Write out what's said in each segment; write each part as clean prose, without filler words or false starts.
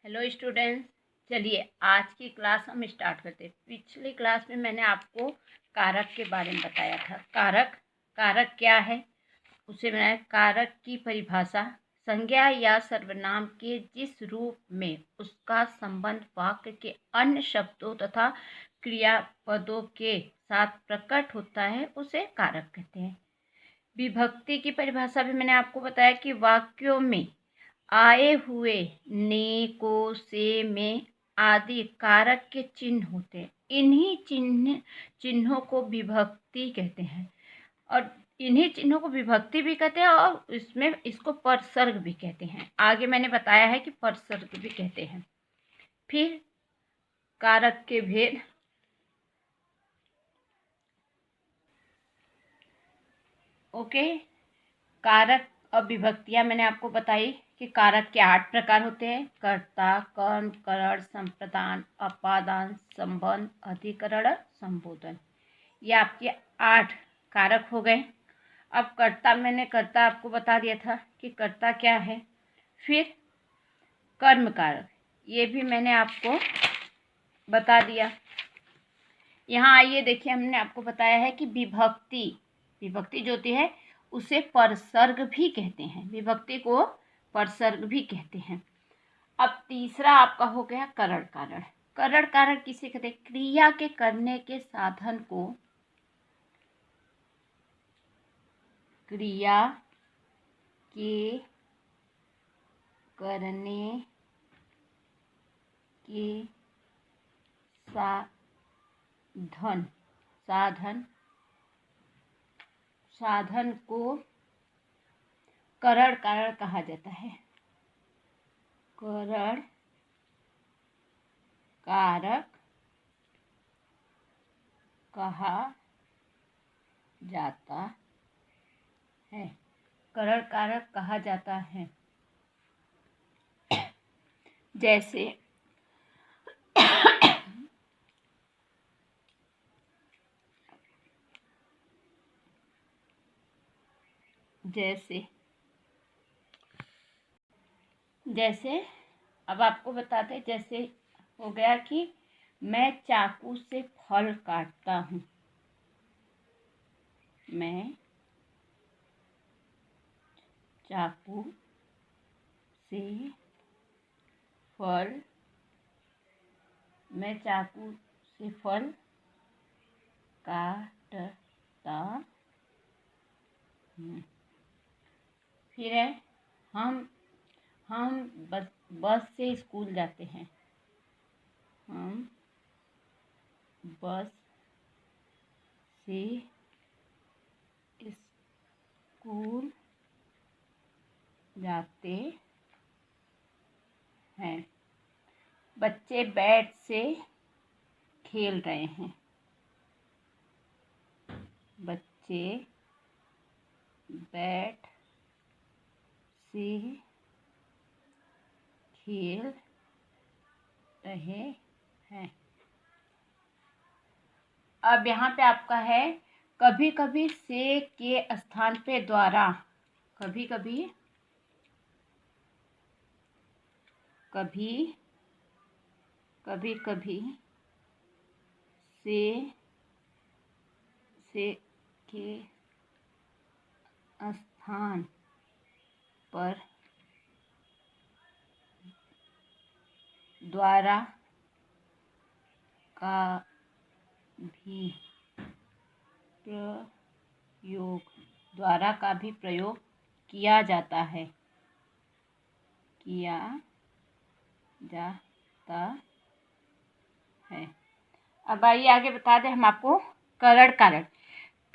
Hello students, चलिए आज की क्लास हम स्टार्ट करते हैं। पिछली क्लास में मैंने आपको कारक के बारे में बताया था। कारक क्या है, उसे मैंने कारक की परिभाषा, संज्ञा या सर्वनाम के जिस रूप में उसका संबंध वाक्य के अन्य शब्दों तथा क्रियापदों के साथ प्रकट होता है, उसे कारक कहते हैं। विभक्ति की परिभाषा भी मैंने आपको बताया कि वाक्यों में आए हुए ने, को, से, में आदि कारक के चिन्ह होते हैं। इन्हीं चिन्हों को विभक्ति कहते हैं और इन्हीं चिन्हों को विभक्ति भी कहते हैं और इसमें इसको परसर्ग भी कहते हैं। आगे मैंने बताया है कि परसर्ग भी कहते हैं। फिर कारक के भेद। ओके, कारक और विभक्तियां मैंने आपको बताई कि कारक के 8 प्रकार होते हैं: कर्ता, कर्म, करण, संप्रदान, अपादान, संबंध, अधिकरण और संबोधन। ये आपके 8 कारक हो गए। अब मैंने कर्ता आपको बता दिया था कि कर्ता क्या है। फिर कर्म कारक, ये भी मैंने आपको बता दिया। यहाँ आइए देखिए, हमने आपको बताया है कि विभक्ति जो होती है उसे परसर्ग भी कहते हैं। विभक्ति को परसर्ग भी कहते हैं। अब तीसरा आपका हो गया करण कारण। करण कारण किसे कहते हैं? क्रिया के करने के साधन को, क्रिया के करने के साधन को करण कारण कहा जाता है। करण कारक कहा जाता है। करण कारक कहा जाता है। जैसे अब आपको बताते हैं। जैसे हो गया कि मैं चाकू से फल काटता हूँ। मैं चाकू से फल काटता हूँ। फिर है हम बस से स्कूल जाते हैं। हम बस से स्कूल जाते हैं। बच्चे बैट से खेल रहे हैं। बच्चे बैट से खेल रहे हैं। अब यहाँ पे आपका है कभी कभी से के स्थान पे द्वारा, कभी कभी से के स्थान पर द्वारा का भी प्रयोग किया जाता है। अब आइए आगे बता दें हम आपको करण कारण।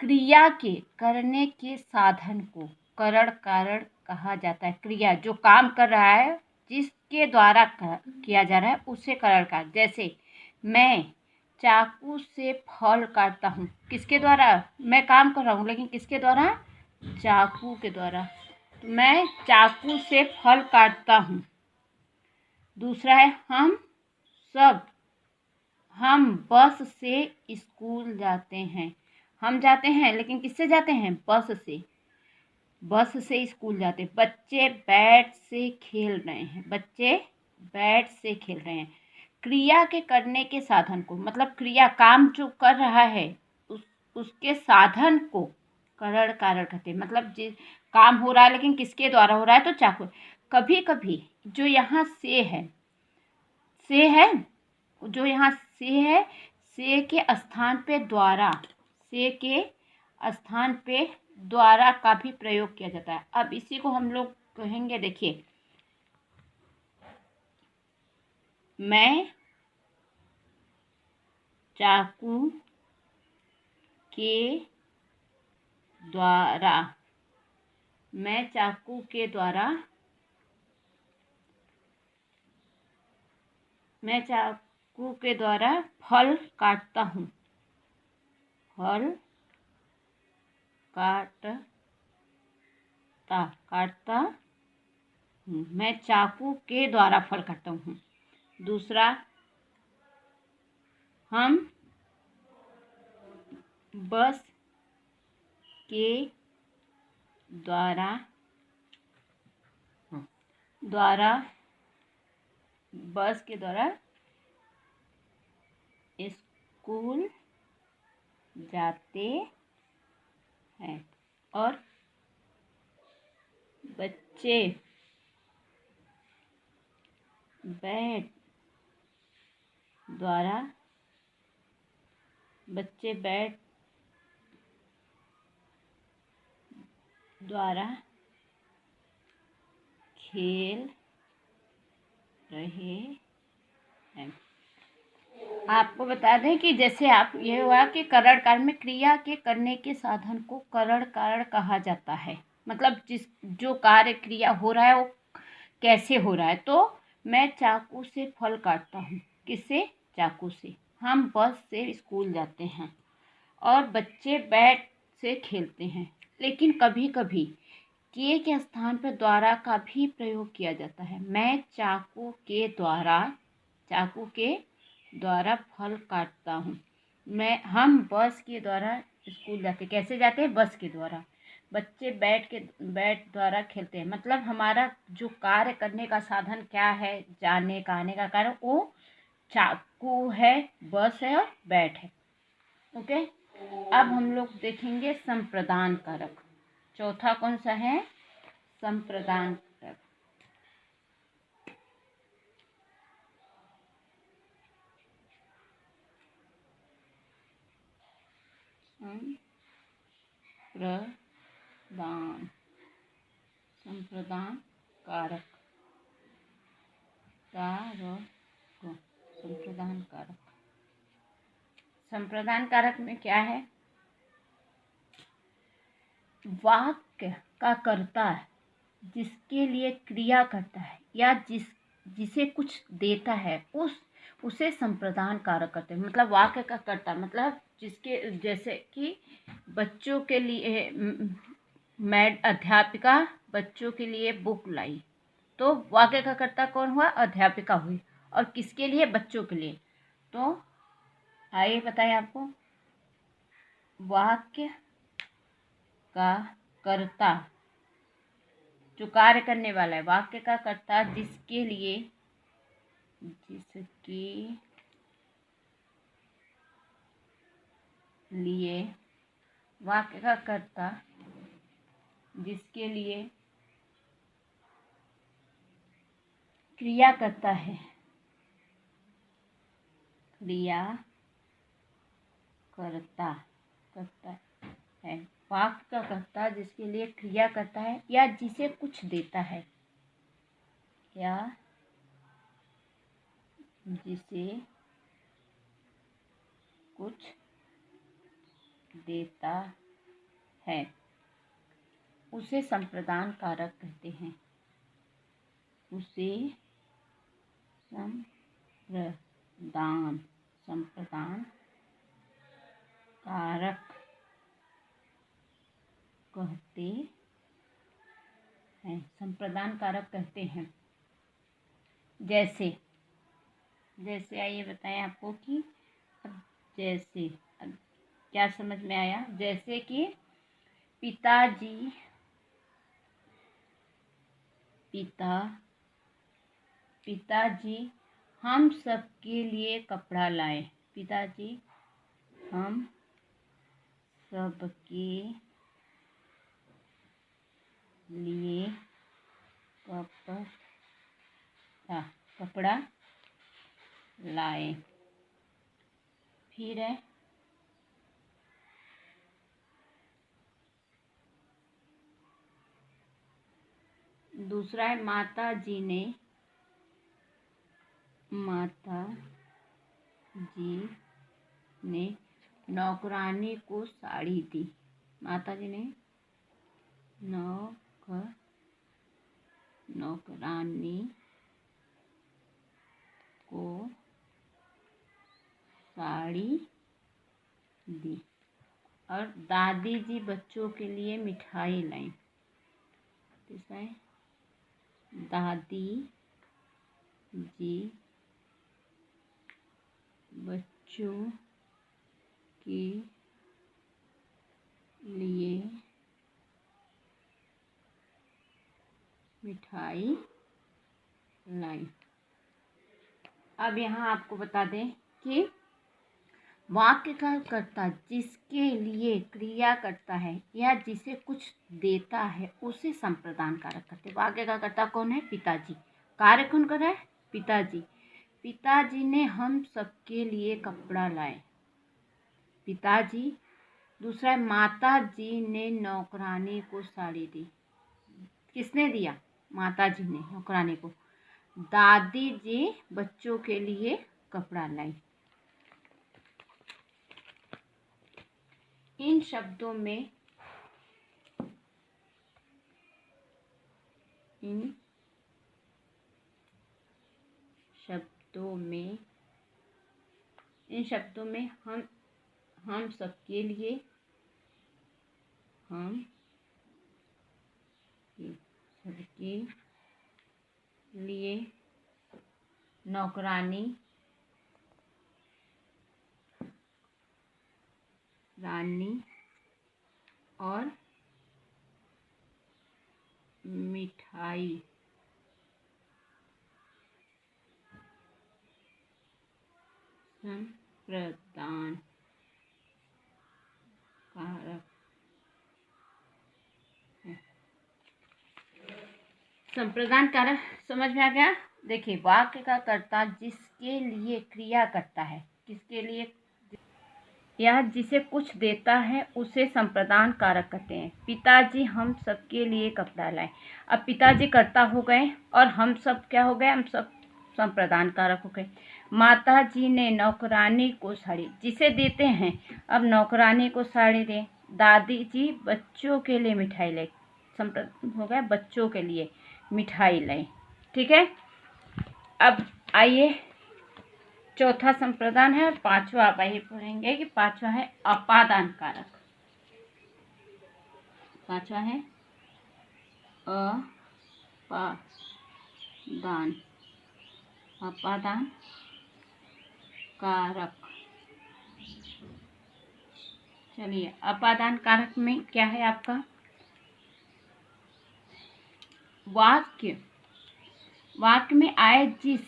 क्रिया के करने के साधन को करण कारण कहा जाता है। क्रिया जो काम कर रहा है, जिसके द्वारा किया जा रहा है, उसे करण कारण। जैसे मैं चाकू से फल काटता हूँ। किसके द्वारा? मैं काम कर रहा हूँ, लेकिन किसके द्वारा? चाकू के द्वारा। तो मैं चाकू से फल काटता हूँ। दूसरा है हम बस से स्कूल जाते हैं। हम जाते हैं, लेकिन किससे जाते हैं? बस से स्कूल जाते हैं। बच्चे बैट से खेल रहे हैं। बच्चे बैट से खेल रहे हैं। क्रिया के करने के साधन को, मतलब क्रिया काम जो कर रहा है उसके साधन को करण कारण कहते हैं। मतलब जिस काम हो रहा है लेकिन किसके द्वारा हो रहा है, तो चाकू। कभी कभी जो यहाँ से है जो यहाँ से के स्थान पे द्वारा, से के स्थान पे द्वारा का भी प्रयोग किया जाता है। अब इसी को हम लोग कहेंगे, देखिए, मैं चाकू के द्वारा, मैं चाकू के द्वारा, मैं चाकू के द्वारा फल काटता हूँ, फल काटता हूँ। मैं चाकू के द्वारा फल काटता हूँ। दूसरा, हम बस के द्वारा बस के द्वारा स्कूल जाते हैं। और बच्चे बैट द्वारा खेल रहे हैं। आपको बता दें कि जैसे आप ये हुआ कि करण काल में क्रिया के करने के साधन को करण कारण कहा जाता है। मतलब जो कार्य क्रिया हो रहा है वो कैसे हो रहा है। तो मैं चाकू से फल काटता हूँ। किससे? चाकू से। हम बस से स्कूल जाते हैं और बच्चे बैट से खेलते हैं। लेकिन कभी कभी किए के स्थान पर द्वारा का भी प्रयोग किया जाता है। मैं चाकू के द्वारा फल काटता हूँ। हम बस के द्वारा स्कूल जाते। कैसे जाते हैं? बस के द्वारा। बच्चे बैट द्वारा खेलते हैं। मतलब हमारा जो कार्य करने का साधन क्या है, जाने का आने का कार्य, वो चाकू है, बस है और बैट है। ओके। अब हम लोग देखेंगे संप्रदान कारक। चौथा कौन सा है? संप्रदान कारक। संप्रदान कारक संप्रदान कारक में क्या है? वाक्य का कर्ता जिसके लिए क्रिया करता है या जिसे कुछ देता है उसे संप्रदान कारक करते हैं। मतलब वाक्य का कर्ता, मतलब जिसके, जैसे कि बच्चों के लिए अध्यापिका बच्चों के लिए बुक लाई, तो वाक्य का कर्ता कौन हुआ? अध्यापिका हुई। और किसके लिए? बच्चों के लिए। तो आइए बताएं आपको। वाक्य का कर्ता जो कार्य करने वाला है, वाक्य का कर्ता जिसके लिए वाक्य का कर्ता जिसके लिए क्रिया करता है, क्रिया करता है। वाक्य का कर्ता जिसके लिए क्रिया करता है या जिसे कुछ देता है, या जिसे कुछ देता है, उसे संप्रदान कारक कहते हैं। उसे संप्रदान कारक कहते हैं। संप्रदान कारक कहते हैं। जैसे आइए बताएं आपको कि जैसे क्या समझ में आया? जैसे कि पिता पिताजी हम सबके लिए कपड़ा लाए। पिताजी हम सबके लिए कपड़ा लाए। फिर है दूसरा है माता जी ने नौकरानी को साड़ी दी। माता जी ने नौकरानी को साड़ी दी। और दादी जी बच्चों के लिए मिठाई लाई। तीसरा है दादी जी बच्चों के लिए मिठाई लाई। अब यहाँ आपको बता दें कि वाक्य का कर्ता जिसके लिए क्रिया करता है या जिसे कुछ देता है उसे संप्रदान कारक कहते हैं। वाक्य का कर्ता कौन है? पिताजी। कार्य कौन कर रहा है? पिताजी। पिताजी ने हम सबके लिए कपड़ा लाए। पिताजी। दूसरा है माता जी ने नौकरानी को साड़ी दी। किसने दिया? माता जी ने नौकरानी को। दादी जी बच्चों के लिए कपड़ा लाई। इन शब्दों में हम सबके लिए नौकरानी और मिठाई संप्रदान कारक है। संप्रदान कारक समझ में आ गया? देखिए, वाक्य का कर्ता जिसके लिए क्रिया करता है, किसके लिए या जिसे कुछ देता है उसे संप्रदान कारक कहते हैं। पिताजी हम सबके लिए कपड़ा लाए। अब पिताजी कर्ता हो गए और हम सब क्या हो गए? हम सब संप्रदान कारक हो गए। माता जी ने नौकरानी को साड़ी, जिसे देते हैं, अब नौकरानी को साड़ी दे। दादी जी बच्चों के लिए मिठाई लाई। संप्रदान हो गया बच्चों के लिए मिठाई लाई। ठीक है। अब आइए, चौथा संप्रदान है और पांचवा आप आइए पढ़ेंगे कि पांचवा है अपादान कारक। पांचवा है अपादान कारक। चलिए, अपादान कारक में क्या है आपका? वाक्य में आए जिस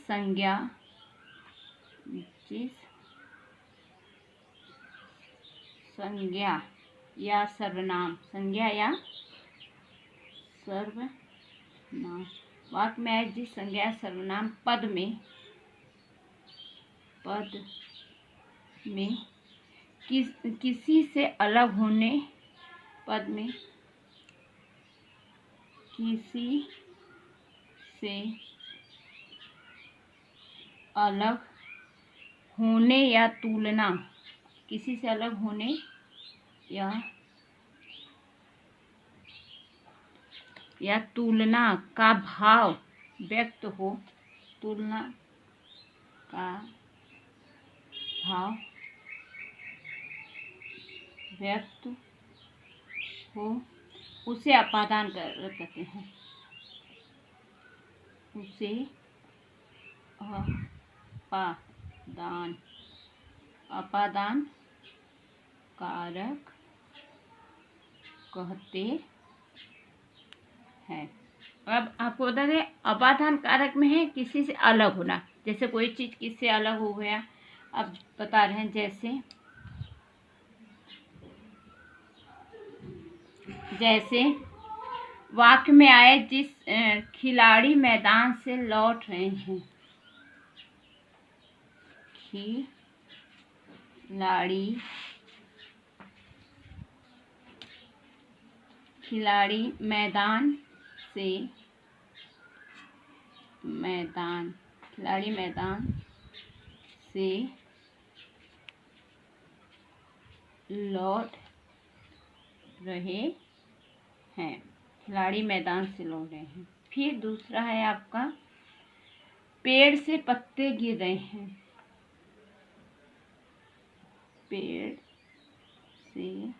संज्ञा या सर्वनाम वाक्य में आए जिस संज्ञा या सर्वनाम पद में किसी से अलग होने या तुलना, किसी से अलग होने या तुलना का भाव व्यक्त हो। तुलना का भाव व्यक्त हो उसे अपादान कारक कहते हैं। उसे अपादान अपादान कारक कहते हैं। अब आपको बता दें, अपादान कारक में है किसी से अलग होना, जैसे कोई चीज़ किससे अलग हो गया। अब बता रहे हैं, जैसे वाक्य में आए, जिस खिलाड़ी मैदान से लौट रहे हैं। खिलाड़ी मैदान से लौट रहे हैं। खिलाड़ी मैदान से लौट रहे हैं। फिर दूसरा है आपका, पेड़ से पत्ते गिर रहे हैं। पेड़ से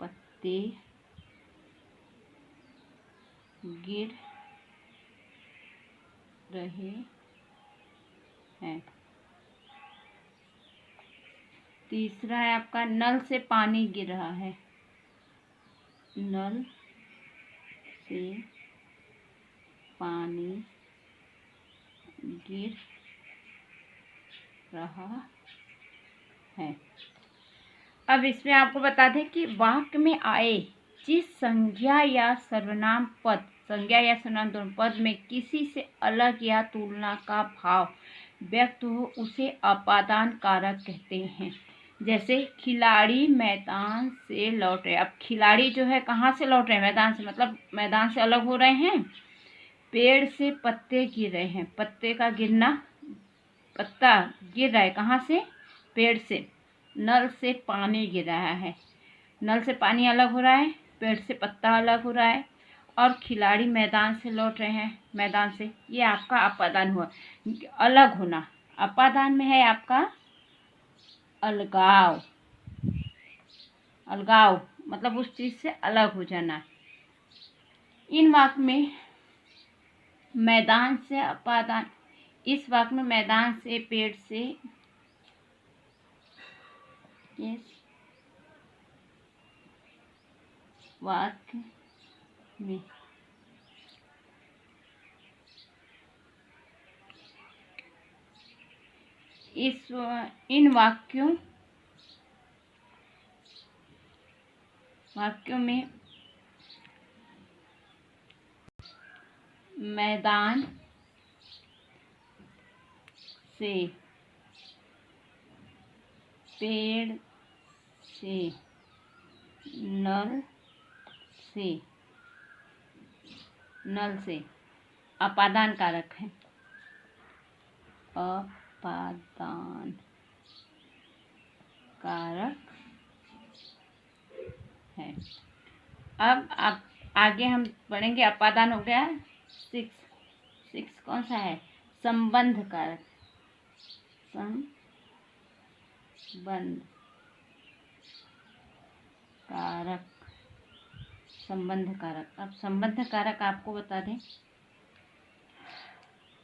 पत्ते गिर रहे हैं। तीसरा है आपका, नल से पानी गिर रहा है। नल से पानी गिर रहा है। अब इसमें आपको बता दें कि वाक्य में आए जिस संज्ञा या सर्वनाम पद, संज्ञा या सर्वनाम दोनों पद में किसी से अलग या तुलना का भाव व्यक्त हो, उसे अपादान कारक कहते हैं। जैसे खिलाड़ी मैदान से लौट रहे। अब खिलाड़ी जो है कहाँ से लौट रहे हैं? मैदान से, मतलब मैदान से अलग हो रहे हैं। पेड़ से पत्ते गिर रहे हैं। पत्ते का गिरना, पत्ता गिर रहा है कहाँ से? पेड़ से। नल से पानी गिर रहा है। नल से पानी अलग हो रहा है, पेड़ से पत्ता अलग हो रहा है, और खिलाड़ी मैदान से लौट रहे हैं। मैदान से, ये आपका अपादान हुआ, अलग होना। अपादान में है आपका अलगाव। अलगाव मतलब उस चीज से अलग हो जाना। इन वाक्य में मैदान से अपादान, इस वाक्य में मैदान से, पेड़ से, इस वाक्य में इन वाक्यों में मैदान से, पेड़ से, नल से अपादान कारक है। अपादान कारक है। अब आप आगे हम पढ़ेंगे, अपादान हो गया 6 कौन सा है? संबंध कारक। संबंध कारक। अब संबंध कारक आपको बता दें,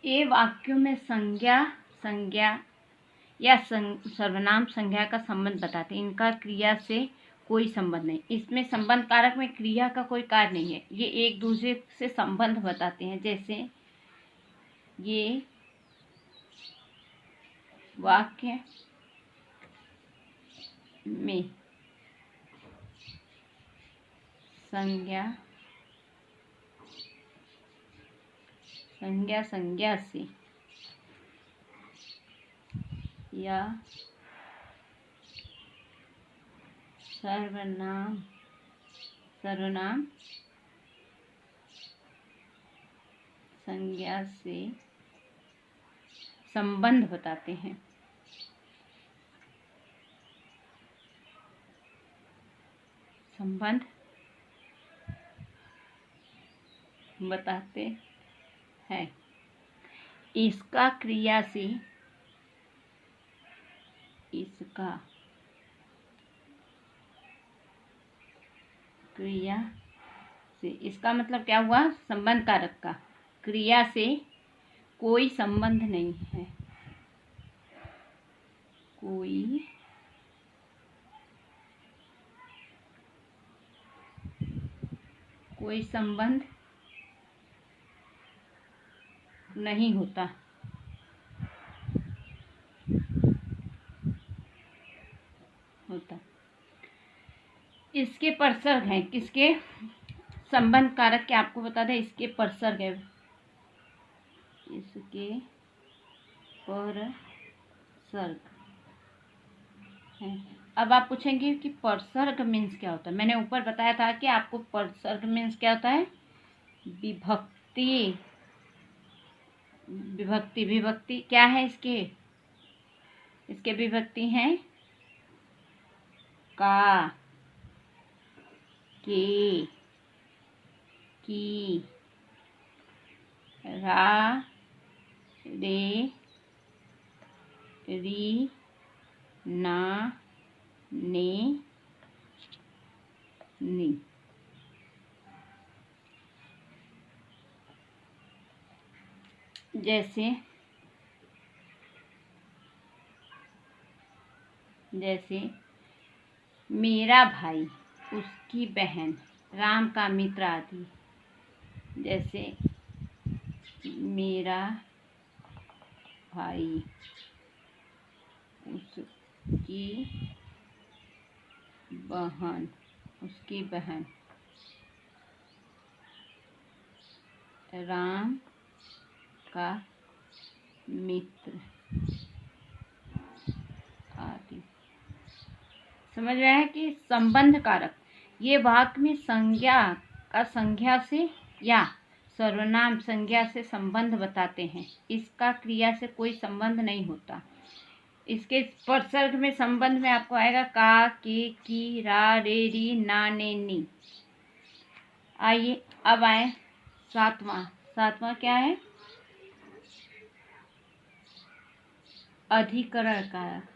ये वाक्यों में संज्ञा या सर्वनाम संज्ञा का संबंध बताते हैं। इनका क्रिया से कोई संबंध नहीं। इसमें संबंध कारक में क्रिया का कोई कार्य नहीं है, ये एक दूसरे से संबंध बताते हैं। जैसे ये वाक्य में संज्ञा से या सर्वनाम संज्ञा से संबंध बताते हैं। संबंध बताते हैं। इसका क्रिया से, इसका मतलब क्या हुआ? संबंध कारक का क्रिया से कोई संबंध नहीं है। कोई संबंध नहीं होता। इसके परसर्ग हैं, किसके संबंध कारक के आपको बता दें, इसके परसर्ग है, इसके परसर्ग हैं। अब आप पूछेंगे कि परसर्ग मीन्स क्या होता है। मैंने ऊपर बताया था कि आपको परसर्ग मीन्स क्या होता है, विभक्ति। विभक्ति क्या है इसके विभक्ति हैं का, के, की, रा, रे, री, ना, ने, नी। जैसे मेरा भाई, उसकी बहन, राम का मित्र आदि। जैसे मेरा भाई, उसकी बहन, राम का मित्र आदि। समझ रहे हैं कि संबंध कारक ये वाक्य में संज्ञा का संज्ञा से या सर्वनाम संज्ञा से संबंध बताते हैं। इसका क्रिया से कोई संबंध नहीं होता। इसके परसर्ग में संबंध में आपको आएगा का, के, की, रा, रे, री, ना, ने, नी। आइए अब आए सातवां क्या है, अधिकरण कारक।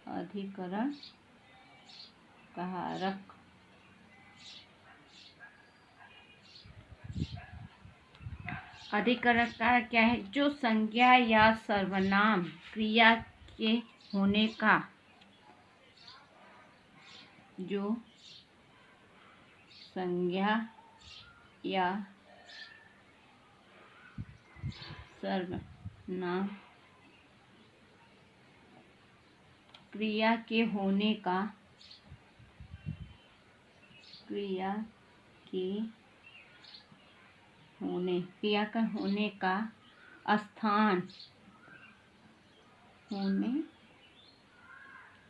अधिकरण कारक। अधिकरण कारक क्या है, जो संज्ञा या सर्वनाम क्रिया के होने का, जो संज्ञा या सर्वनाम क्रिया के होने का, क्रिया का होने का स्थान,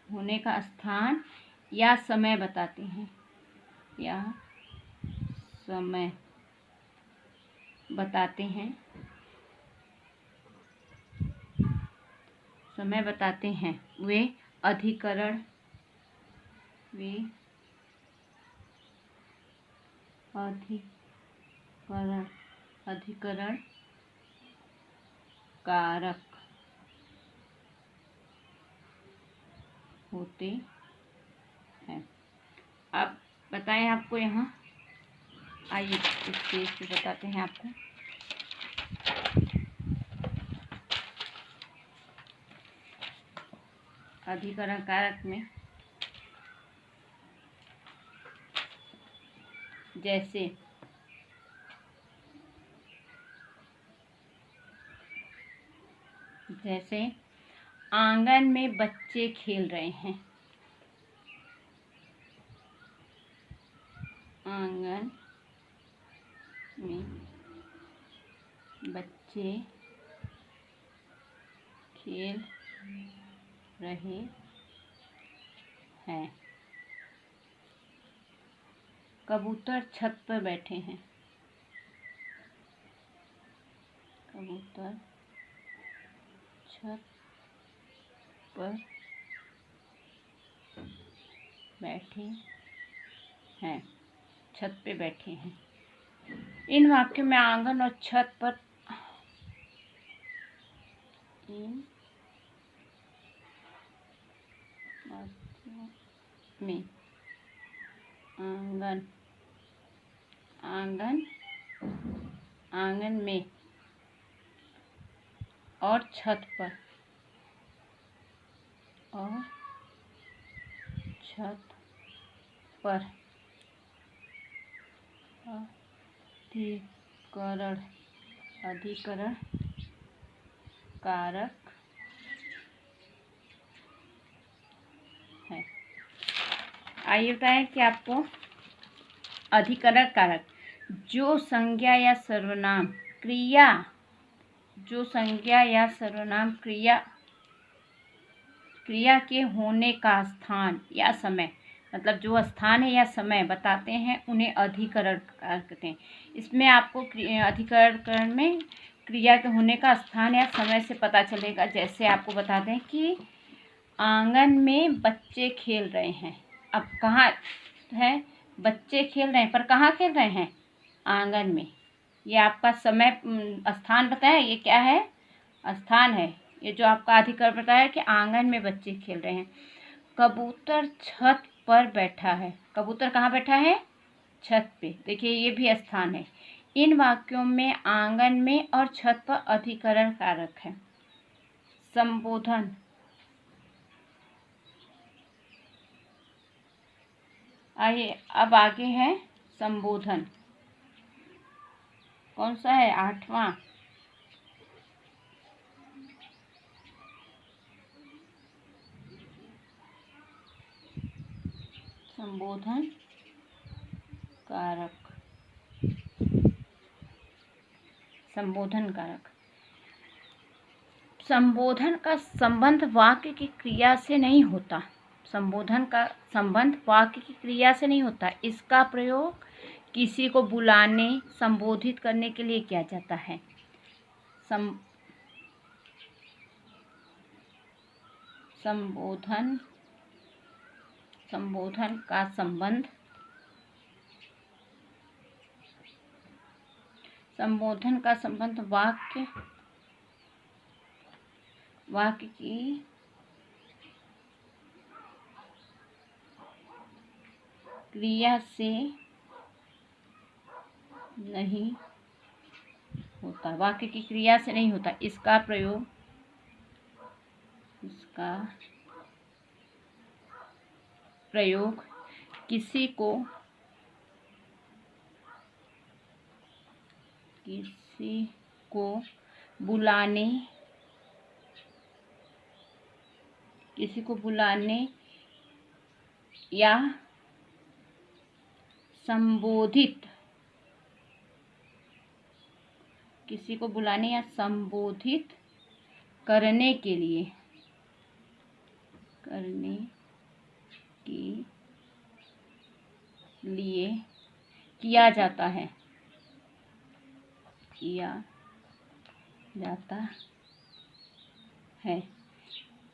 होने का स्थान या समय बताते हैं, या समय बताते हैं, वे अधिकरण कारक होते हैं। अब बताएं आपको यहाँ, आइए इस पेज पे बताते हैं आपको। अधिकरण कारक में जैसे आंगन में बच्चे खेल रहे हैं, आंगन में बच्चे खेल रहे हैं। कबूतर छत पर बैठे हैं, कबूतर छत पर बैठे हैं, छत पे बैठे हैं। इन वाक्यों में आंगन और छत पर, इन वाक्यों में आंगन आंगन में और छत पर अधिकरण अधिकरण कारक है। आइए बताएं कि आपको अधिकरण कारक जो संज्ञा या सर्वनाम क्रिया के होने का स्थान या समय, मतलब जो स्थान है या समय बताते हैं उन्हें अधिकरण कारक कहते हैं। इसमें आपको अधिकरण में क्रिया के होने का स्थान या समय से पता चलेगा। जैसे आपको बता दें कि आंगन में बच्चे खेल रहे हैं। अब कहाँ है? बच्चे खेल रहे हैं, पर कहाँ खेल रहे हैं? आंगन में। ये आपका समय स्थान बताया, ये क्या है? स्थान है। ये जो आपका अधिकरण बताया कि आंगन में बच्चे खेल रहे हैं। कबूतर छत पर बैठा है। कबूतर कहाँ बैठा है? छत पे। देखिए ये भी स्थान है। इन वाक्यों में आंगन में और छत पर अधिकरण कारक है। संबोधन आइए अब आगे है संबोधन। कौन सा है? 8वां। संबोधन कारक। संबोधन कारक। संबोधन का संबंध वाक्य की क्रिया से नहीं होता। संबोधन का संबंध वाक्य की क्रिया से नहीं होता। इसका प्रयोग किसी को बुलाने, संबोधित करने के लिए किया जाता है। संबोधन का संबंध वाक्य की क्रिया से नहीं होता। वाक्य की क्रिया से नहीं होता। इसका प्रयोग किसी को बुलाने या संबोधित करने के लिए किया जाता है।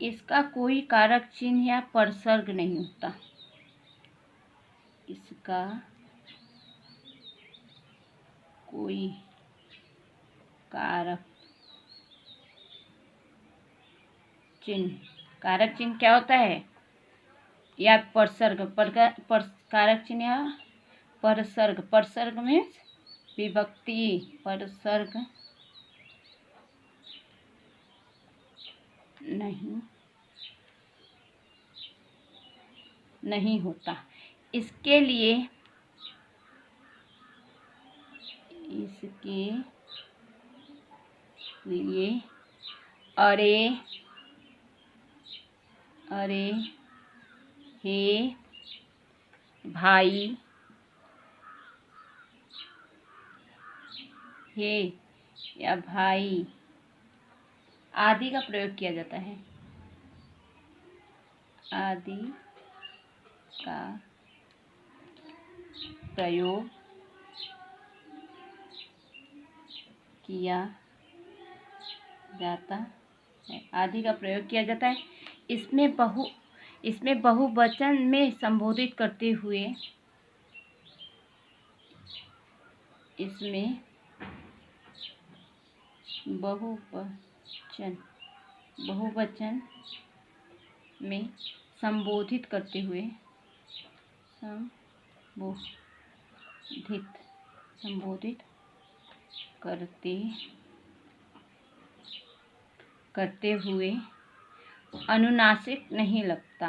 इसका कोई कारक चिन्ह या परसर्ग नहीं होता। इसका कोई कारक चिन्ह क्या होता है? या परसर्ग। कारक चिन्ह या परसर्ग में विभक्ति। परसर्ग नहीं होता। इसके लिए अरे, हे, भाई, हे या भाई आदि का प्रयोग किया जाता है। आदि का प्रयोग किया जाता है। आदि का प्रयोग किया जाता है। इसमें बहुवचन में संबोधित करते हुए बहुवचन में संबोधित करते करते हुए अनुनासिक नहीं लगता।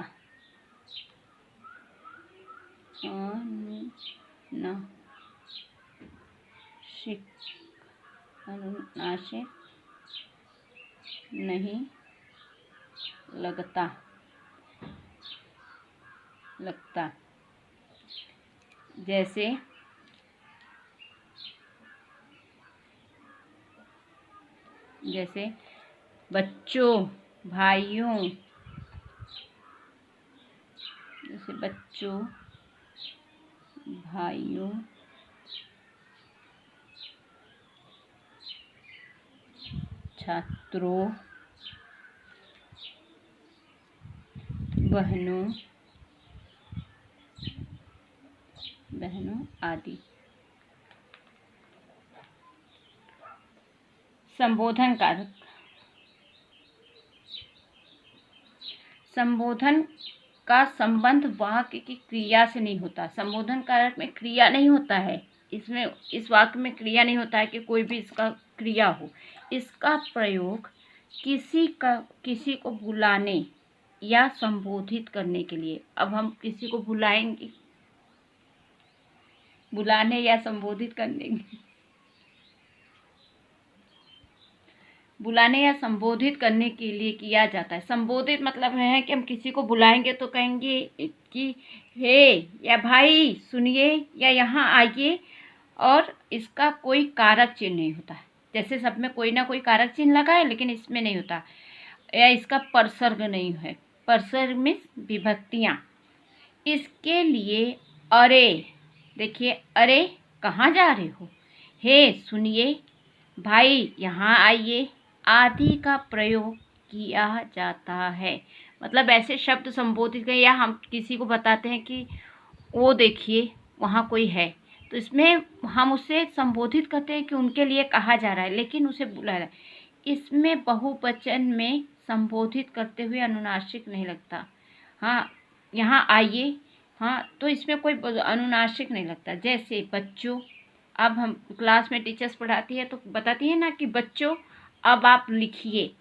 अनुनासिक नहीं लगता। जैसे बच्चों, भाइयों, छात्रों, बहनों आदि। संबोधन कारक। संबोधन का संबंध वाक्य की क्रिया से नहीं होता। संबोधन कारक में क्रिया नहीं होता है। इस वाक्य में क्रिया नहीं होता है कि कोई भी इसका क्रिया हो। इसका प्रयोग किसी को बुलाने या संबोधित करने के लिए। अब हम किसी को बुलाएंगे, बुलाने या संबोधित करने के लिए किया जाता है। संबोधित मतलब है कि हम किसी को बुलाएंगे तो कहेंगे कि हे या भाई सुनिए या यहाँ आइए, और इसका कोई कारक चिन्ह नहीं होता है। जैसे सब में कोई ना कोई कारक चिन्ह लगा है, लेकिन इसमें नहीं होता, या इसका परसर्ग नहीं है। परसर्ग में विभक्तियाँ। इसके लिए अरे, देखिए, अरे कहाँ जा रहे हो, हे सुनिए, भाई यहाँ आइए आदि का प्रयोग किया जाता है। मतलब ऐसे शब्द संबोधित करें, या हम किसी को बताते हैं कि वो देखिए वहाँ कोई है, तो इसमें हम उसे संबोधित करते हैं कि उनके लिए कहा जा रहा है, लेकिन उसे बुला रहा है। इसमें बहुवचन में संबोधित करते हुए अनुनासिक नहीं लगता। हाँ, यहाँ आइए, हाँ, तो इसमें कोई अनुनासिक नहीं लगता। जैसे बच्चों, अब हम क्लास में टीचर्स पढ़ाती है तो बताती है ना कि बच्चों अब आप लिखिए,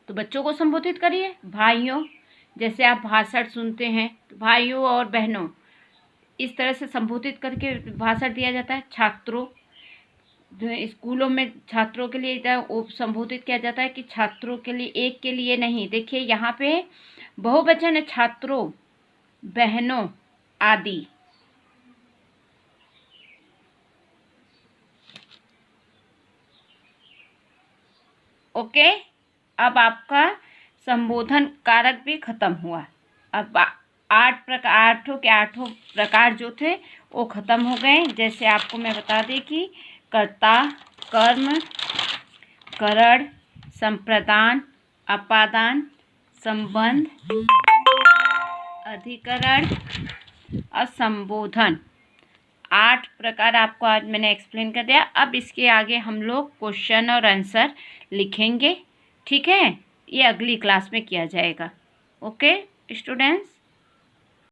तो बच्चों को संबोधित करिए। भाइयों, जैसे आप भाषण सुनते हैं तो भाइयों और बहनों, इस तरह से संबोधित करके भाषण दिया जाता है। छात्रों, स्कूलों में छात्रों के लिए संबोधित किया जाता है कि छात्रों के लिए, एक के लिए नहीं। देखिए यहाँ पे बहुवचन है, छात्रों, बहनों आदि। ओके, अब आपका संबोधन कारक भी खत्म हुआ। अब आठों प्रकार जो थे वो खत्म हो गए। जैसे आपको मैं बता दें कि कर्ता, कर्म, करण, संप्रदान, अपादान, संबंध, अधिकरण और संबोधन, 8 प्रकार आपको आज मैंने एक्सप्लेन कर दिया। अब इसके आगे हम लोग क्वेश्चन और आंसर लिखेंगे, ठीक है? ये अगली क्लास में किया जाएगा। Okay students.